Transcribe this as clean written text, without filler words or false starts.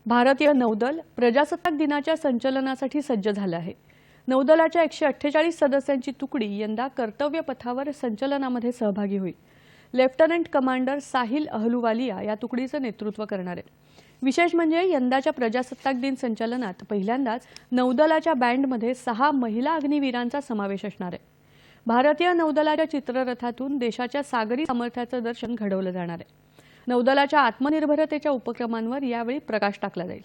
भारतीय नौदल प्रजासत्ताक दिनाच्या संचलनासाठी सज्ज झालं आहे। नौदलाच्या 148 सदस्यांची तुकडी यंदा कर्तव्य पथावर संचलनामध्ये सहभागी होईल। लेफ्टनंट कमांडर साहिल अहलुवालिया या तुकडीचं नेतृत्व करणार आहे। विशेष म्हणजे यंदाच्या प्रजासत्ताक दिन संचलनात पहिल्यांदाच नौदलाच्या बँडमध्ये 6 महिला अग्निवीरांचा समावेश असणार आहे। भारतीय नौदलाच्या चित्ररथातून देशाच्या सागरी सामर्थ्याचं दर्शन घडवलं जाणार आहे। नौदलाच्या आत्मनिर्भरतेच्या उपक्रमांवर यावेळी प्रकाश टाकला जाईल।